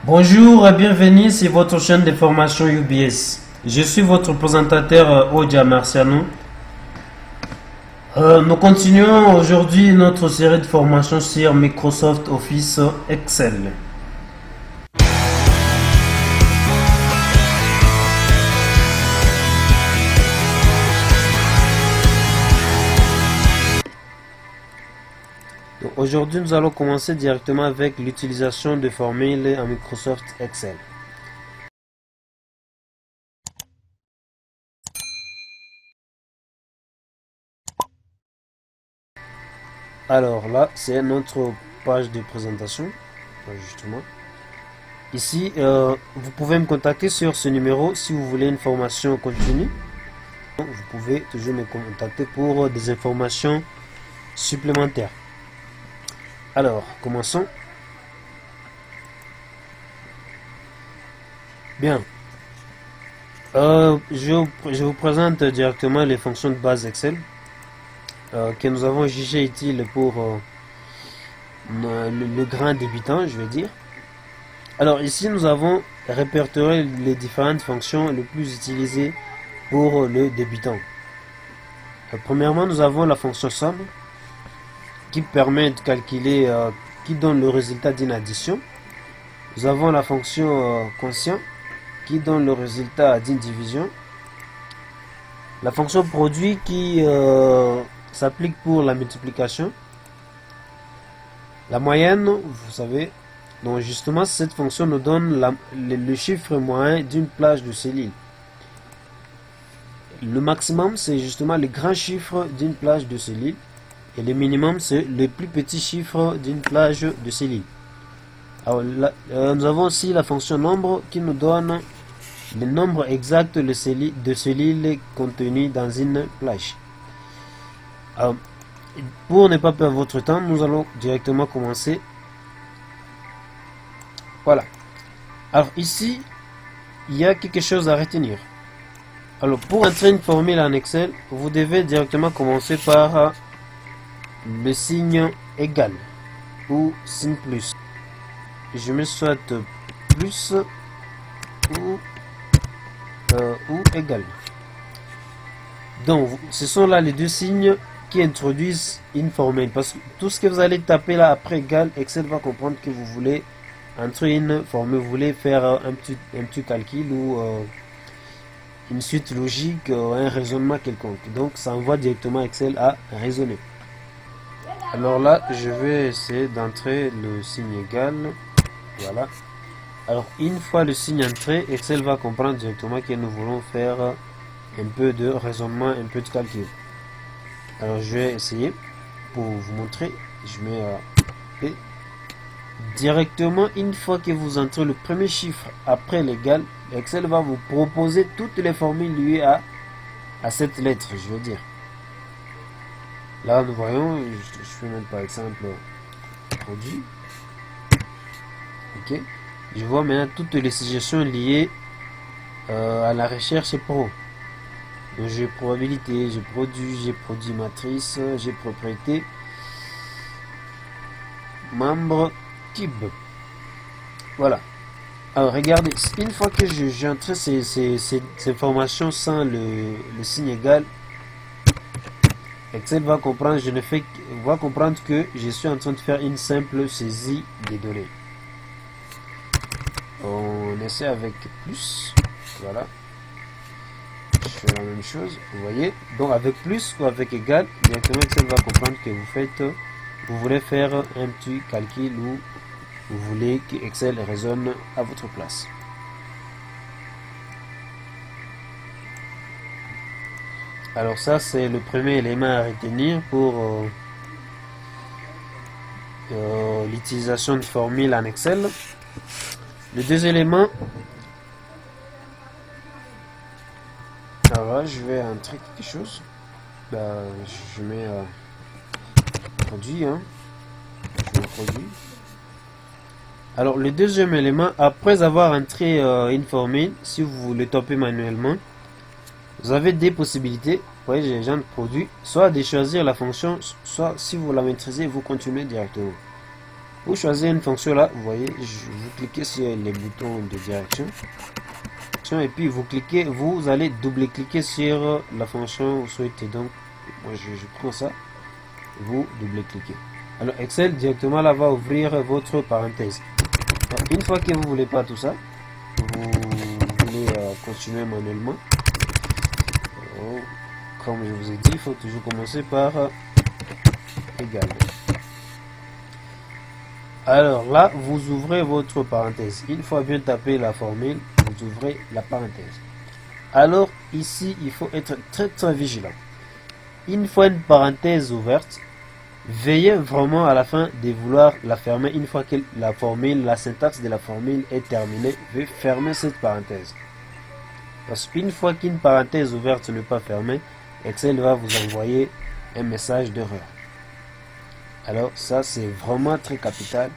Bonjour et bienvenue sur votre chaîne de formation UBS. Je suis votre présentateur Odia Marciano. Nous continuons aujourd'hui notre série de formations sur Microsoft Office Excel. Aujourd'hui, nous allons commencer directement avec l'utilisation de formules en Microsoft Excel. Alors là, c'est notre page de présentation, justement. Ici, vous pouvez me contacter sur ce numéro si vous voulez une formation continue. Vous pouvez toujours me contacter pour des informations supplémentaires. Alors, commençons. Bien. Je vous présente directement les fonctions de base Excel que nous avons jugé utiles pour le grand débutant, je veux dire. Alors ici, nous avons répertorié les différentes fonctions les plus utilisées pour le débutant. Premièrement, nous avons la fonction somme qui permet de calculer, qui donne le résultat d'une addition. Nous avons la fonction quotient qui donne le résultat d'une division. La fonction produit qui s'applique pour la multiplication. La moyenne, vous savez, donc justement cette fonction nous donne le chiffre moyen d'une plage de cellules. Le maximum, c'est justement le grand chiffre d'une plage de cellules. Et le minimum, c'est le plus petit chiffre d'une plage de cellules. Alors, nous avons aussi la fonction nombre qui nous donne le nombre exact de cellules contenues dans une plage. Alors, pour ne pas perdre votre temps, nous allons directement commencer. Voilà. Alors ici, il y a quelque chose à retenir. Alors, pour entrer une formule en Excel, vous devez directement commencer par le signe égal ou signe plus. Je mets soit plus ou égal. Donc ce sont là les deux signes qui introduisent une formule, parce que tout ce que vous allez taper là après égal, Excel va comprendre que vous voulez entrer une formule, vous voulez faire un petit calcul ou une suite logique, un raisonnement quelconque. Donc ça envoie directement Excel à raisonner. Alors là, je vais essayer d'entrer le signe égal. Voilà. Alors, une fois le signe entré, Excel va comprendre directement que nous voulons faire un peu de raisonnement, un peu de calcul. Alors, je vais essayer pour vous montrer. Je mets P. Directement, une fois que vous entrez le premier chiffre après l'égal, Excel va vous proposer toutes les formules liées à cette lettre, je veux dire. Là, nous voyons, je fais même par exemple produit. Ok. Je vois maintenant toutes les suggestions liées à la recherche pro. Donc, j'ai probabilité, j'ai produit matrice, j'ai propriété, membre, cube. Voilà. Alors, regardez, une fois que j'ai entré ces informations sans le signe égal, Excel va comprendre, que je suis en train de faire une simple saisie des données. On essaie avec plus. Voilà. Je fais la même chose. Vous voyez. Donc avec plus ou avec égal, directement Excel va comprendre que vous voulez faire un petit calcul ou vous voulez que Excel raisonne à votre place. Alors ça, c'est le premier élément à retenir pour l'utilisation de formules en Excel. Les deux éléments, alors là, je vais entrer quelque chose. Je mets produit, hein. Je mets produit. Alors le deuxième élément, après avoir entré une formule, si vous le tapez manuellement, vous avez des possibilités. Vous voyez, j'ai déjà produit, soit de choisir la fonction, soit si vous la maîtrisez, vous continuez directement. Vous choisissez une fonction là, vous voyez, vous cliquez sur les boutons de direction et puis vous allez double-cliquer sur la fonction vous souhaitez. Donc moi je prends ça, vous double-cliquez. Alors Excel directement là va ouvrir votre parenthèse. Alors, une fois que vous ne voulez pas tout ça, vous voulez continuer manuellement. Alors, comme je vous ai dit, il faut toujours commencer par égal. Alors là, vous ouvrez votre parenthèse. Une fois bien tapé la formule, vous ouvrez la parenthèse. Alors ici, il faut être très vigilant. Une fois une parenthèse ouverte, veillez vraiment à la fin de vouloir la fermer. Une fois que la formule, la syntaxe de la formule est terminée, veuillez fermer cette parenthèse. Parce qu'une fois qu'une parenthèse ouverte n'est pas fermée, Excel va vous envoyer un message d'erreur. Alors ça c'est vraiment très capital.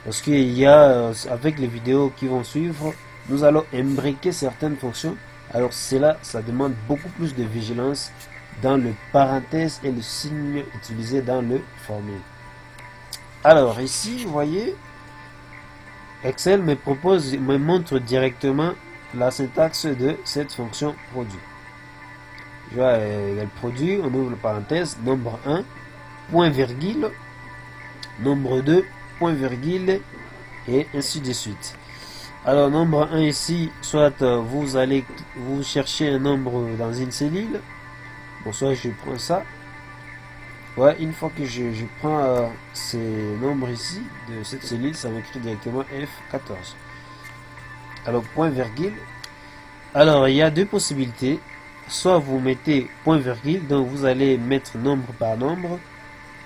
Parce qu'il y a, avec les vidéos qui vont suivre, nous allons imbriquer certaines fonctions. Alors cela, ça demande beaucoup plus de vigilance dans le parenthèse et le signe utilisé dans le formule. Alors ici, vous voyez, Excel me montre directement la syntaxe de cette fonction produit. Je vois, elle produit, on ouvre la parenthèse, nombre 1, point virgule, nombre 2, point virgule, et ainsi de suite. Alors nombre 1 ici, soit vous cherchez un nombre dans une cellule. Bon, soit je prends ça. Ouais, une fois que je prends ces nombres ici de cette cellule, ça m'écrit directement F14. Alors point virgule. Alors il y a deux possibilités. Soit vous mettez point virgule, donc vous allez mettre nombre par nombre,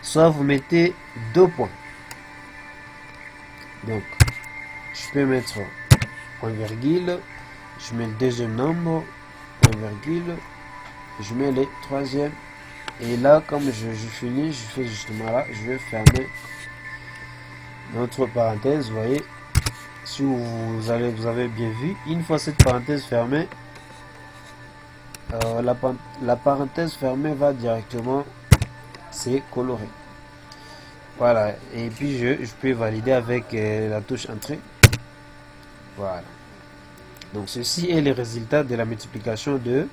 soit vous mettez deux points. Donc je peux mettre point virgule, je mets le deuxième nombre, point virgule, je mets le troisième, et là comme je finis, je fais justement là, je vais fermer notre parenthèse. Vous voyez, si vous avez bien vu, une fois cette parenthèse fermée, la parenthèse fermée va directement se colorer. Voilà, et puis je peux valider avec la touche entrée. Voilà. Donc ceci est le résultat de la multiplication de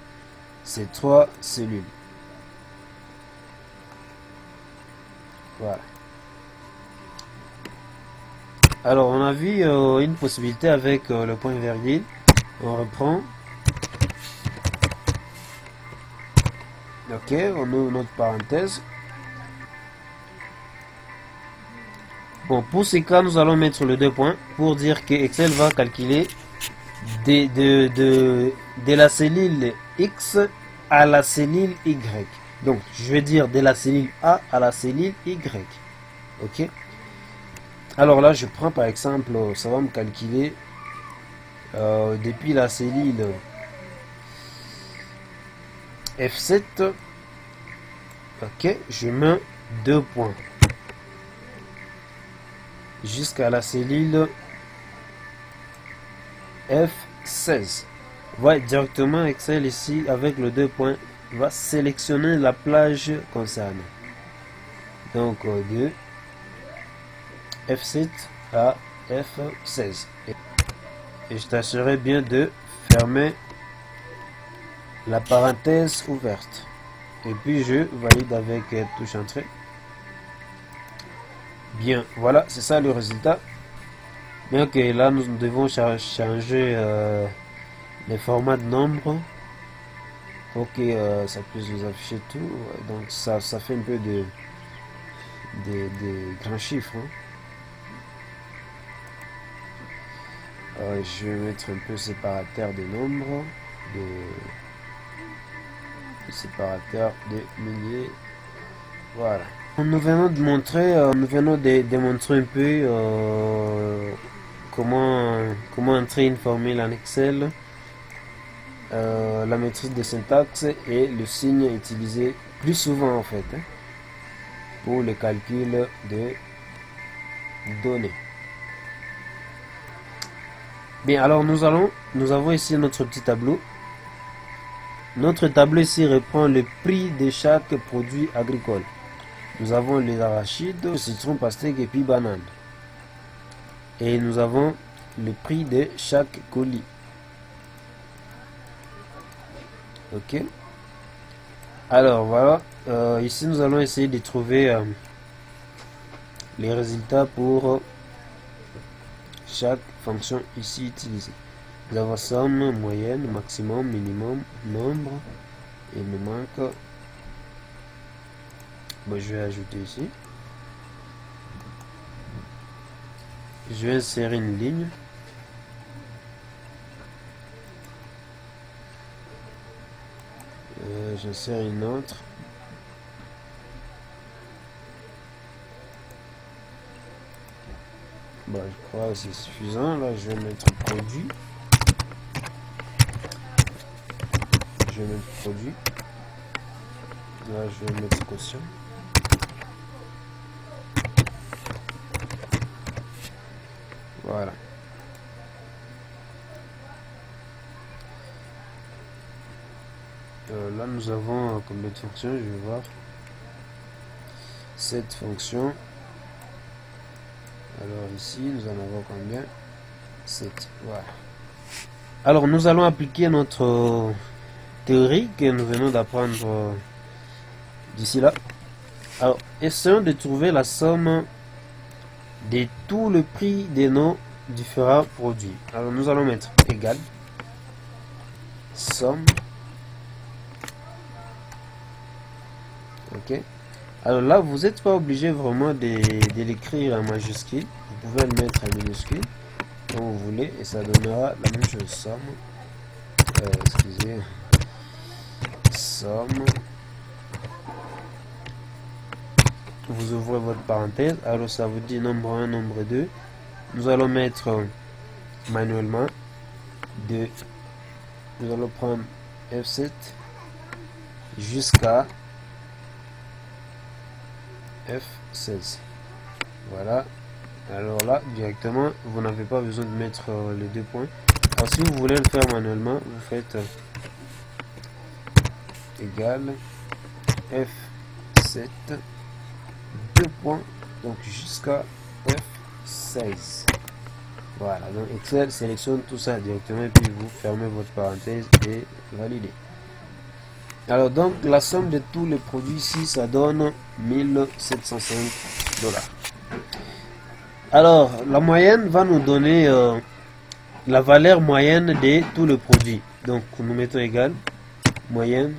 ces trois cellules. Voilà. Alors on a vu une possibilité avec le point virgule. On reprend. Ok, on ouvre notre parenthèse. Bon, pour ce cas, nous allons mettre le deux points pour dire que Excel va calculer de la cellule X à la cellule Y. Donc, je vais dire de la cellule A à la cellule Y. Ok. Alors là, je prends par exemple, ça va me calculer depuis la cellule F7. Ok, je mets deux points jusqu'à la cellule F16. Voilà, directement Excel ici avec le deux points va sélectionner la plage concernée. Donc de F7 à F16. Et je t'assurerai bien de fermer la parenthèse ouverte. Et puis je valide avec touche entrée. Bien, voilà, c'est ça le résultat. Bien que là, nous devons changer les formats de nombres pour que ça puisse nous afficher tout. Donc ça fait un peu de grands chiffres. Je vais mettre un peu séparateur des nombres, séparateur des milliers. Voilà. Nous venons de montrer, démontrer un peu comment entrer une formule en Excel, la maîtrise des syntaxes et le signe utilisé plus souvent en fait pour le calcul de données. Bien, alors nous avons ici notre petit tableau. Notre tableau ici reprend le prix de chaque produit agricole. Nous avons les arachides, citron, pastèque et puis banane. et nous avons le prix de chaque colis. Ok, alors voilà, ici nous allons essayer de trouver les résultats pour chaque fonction ici utilisée. Nous avons somme, moyenne, maximum, minimum, nombre. Il me manque. Bon, je vais ajouter ici. Je vais insérer une ligne. J'insère une autre. Bon, je crois que c'est suffisant. Là, je vais mettre produit. Je vais mettre produit. Là, je vais mettre quotient. Voilà. Là, nous avons combien de fonctions? Je vais voir. Cette fonction. Alors ici, nous en avons combien? 7. Voilà. Alors, nous allons appliquer notre théorie que nous venons d'apprendre d'ici là. Alors, essayons de trouver la somme de tout le prix de nos différents produits. Alors, nous allons mettre égal somme. Ok. Alors là, vous n'êtes pas obligé vraiment de l'écrire en majuscule. Vous pouvez le mettre en minuscule comme vous voulez et ça donnera la même chose. Somme. Excusez. Somme. Vous ouvrez votre parenthèse. Alors ça vous dit nombre 1, nombre 2. Nous allons mettre manuellement 2. Nous allons prendre F7 jusqu'à F16. Voilà. Alors là, directement, vous n'avez pas besoin de mettre les 2 points. Alors si vous voulez le faire manuellement, vous faites égal F7 2 points, donc jusqu'à F16. Voilà, donc Excel sélectionne tout ça directement et puis vous fermez votre parenthèse et validez. Alors donc la somme de tous les produits ici, ça donne 1705 $. Alors la moyenne va nous donner la valeur moyenne de tous les produits. Donc nous mettons égal moyenne.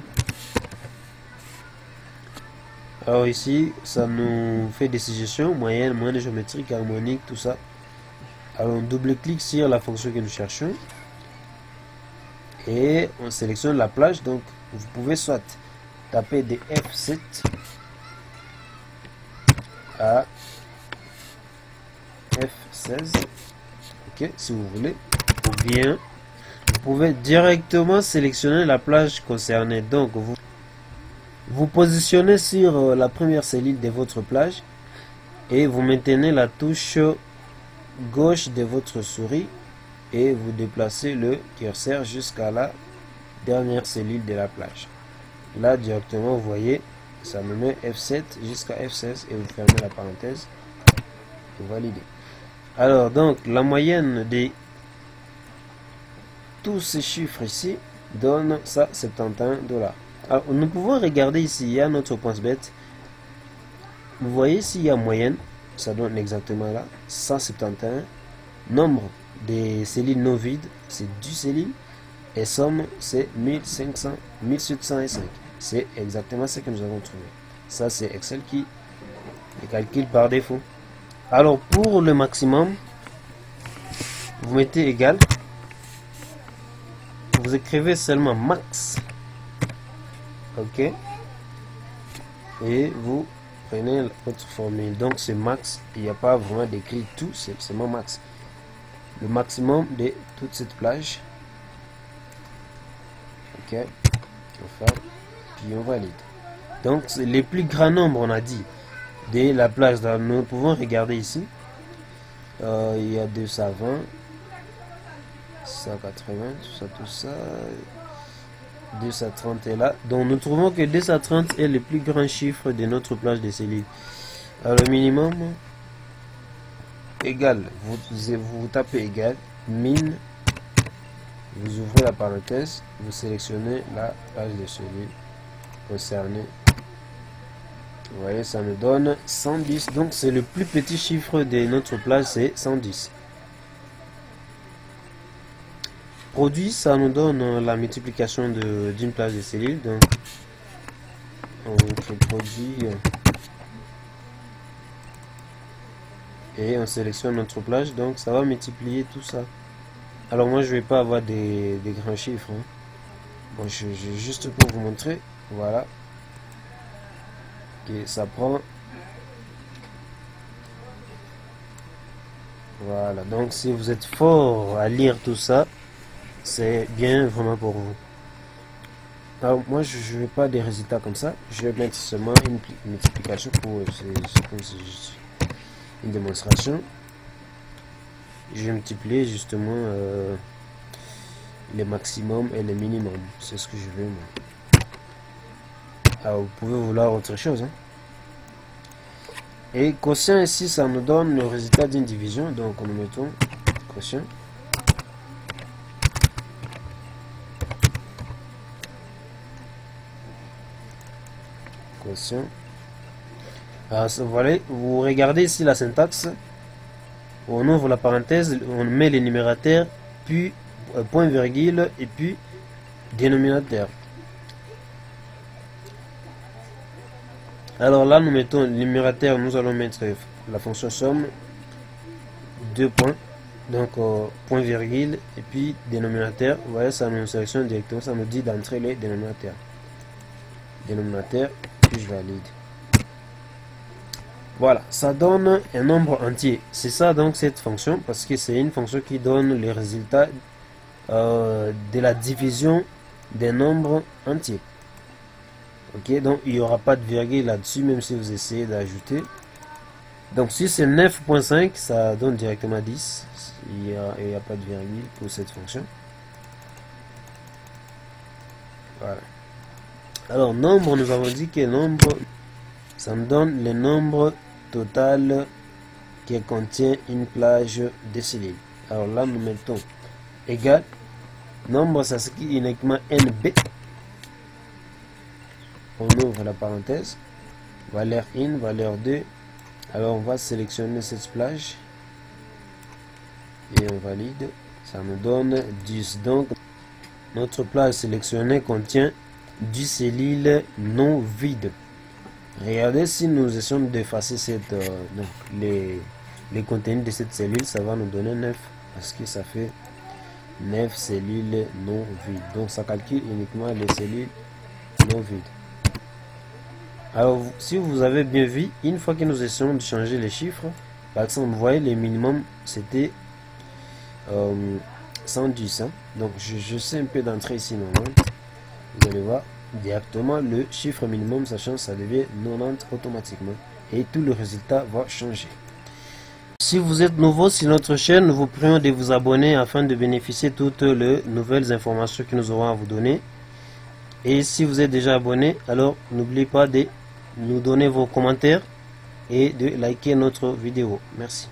Alors ici ça nous fait des suggestions moyenne, moyenne géométrique, harmonique, tout ça. Alors on double-clique sur la fonction que nous cherchons et on sélectionne la plage. Donc vous pouvez soit taper des F7 à F16, ok, si vous voulez, ou bien vous pouvez directement sélectionner la plage concernée. Donc vous positionnez sur la première cellule de votre plage et vous maintenez la touche gauche de votre souris et vous déplacez le curseur jusqu'à la dernière cellule de la plage. Là directement vous voyez ça me met F7 jusqu'à F16 et vous fermez la parenthèse et vous validez. Alors donc la moyenne de tous ces chiffres ici donne ça 71 $. Alors nous pouvons regarder ici, il y a notre point bête. Vous voyez s'il y a moyenne, ça donne exactement là 171. Nombre des cellules non vides, c'est 10 cellules. Et somme, c'est 1705. C'est exactement ce que nous avons trouvé. Ça, c'est Excel qui calcule par défaut. Alors, pour le maximum, vous mettez égal. Vous écrivez seulement max. Ok. Et vous prenez votre formule. Donc, c'est max. Il n'y a pas vraiment d'écrit tout. C'est seulement max. Le maximum de toute cette plage. Ok, on fait, puis on valide. Donc les plus grands nombres, on a dit, de la plage. Nous pouvons regarder ici. Il y a 220, 180, tout ça. 230 est là. Donc nous trouvons que 230 est le plus grand chiffre de notre plage de cellules. Alors le minimum égal, vous tapez égal, min, vous ouvrez la parenthèse, vous sélectionnez la page de cellule concernée. Vous voyez, ça me donne 110. Donc c'est le plus petit chiffre de notre plage, c'est 110. Produit, ça nous donne la multiplication d'une plage de cellules. Donc on crée produit et on sélectionne notre plage, donc ça va multiplier tout ça. Alors moi je vais pas avoir des grands chiffres, hein. Bon, juste pour vous montrer, voilà, et ça prend, voilà. Donc si vous êtes fort à lire tout ça, c'est bien vraiment pour vous. Alors moi je ne veux pas des résultats comme ça, je vais mettre seulement une multiplication pour une démonstration. Je vais multiplier justement les maximums et les minimums, c'est ce que je veux moi. Alors vous pouvez vouloir autre chose, hein. Et quotient ici, ça nous donne le résultat d'une division, donc nous mettons quotient. Quotient. Alors voilà, vous regardez ici la syntaxe. On ouvre la parenthèse, on met les numérateurs, puis point virgule et puis dénominateur. Alors là nous mettons le numérateur, nous allons mettre la fonction somme, 2 points, donc point virgule et puis dénominateur. Vous voyez, ça nous sélectionne directement, ça nous dit d'entrer les dénominateurs. Dénominateur, puis je valide. Voilà, ça donne un nombre entier. C'est ça donc cette fonction, parce que c'est une fonction qui donne les résultats de la division des nombres entiers. Ok, donc il n'y aura pas de virgule là-dessus, même si vous essayez d'ajouter. Donc si c'est 9.5, ça donne directement 10. Il n'y a pas de virgule pour cette fonction. Voilà. Alors nombre, nous avons dit que nombre, ça nous donne le nombre total qui contient une plage de cellules. Alors là nous mettons égal, nombre ça s'écrit uniquement NB, on ouvre la parenthèse, valeur 1, valeur 2, alors on va sélectionner cette plage et on valide, ça nous donne 10. Donc notre plage sélectionnée contient 10 cellules non vides. Regardez, si nous essayons d'effacer les contenus de cette cellule, ça va nous donner 9, parce que ça fait 9 cellules non vides. Donc ça calcule uniquement les cellules non vides. Alors si vous avez bien vu, une fois que nous essayons de changer les chiffres, par exemple vous voyez les minimums c'était 110, hein. Donc je sais un peu d'entrer ici 90, vous allez voir directement le chiffre minimum, ça change, ça devient 90 automatiquement et tout le résultat va changer. Si vous êtes nouveau sur notre chaîne, nous vous prions de vous abonner afin de bénéficier de toutes les nouvelles informations que nous aurons à vous donner. Et si vous êtes déjà abonné, alors n'oubliez pas de nous donner vos commentaires et de liker notre vidéo. Merci.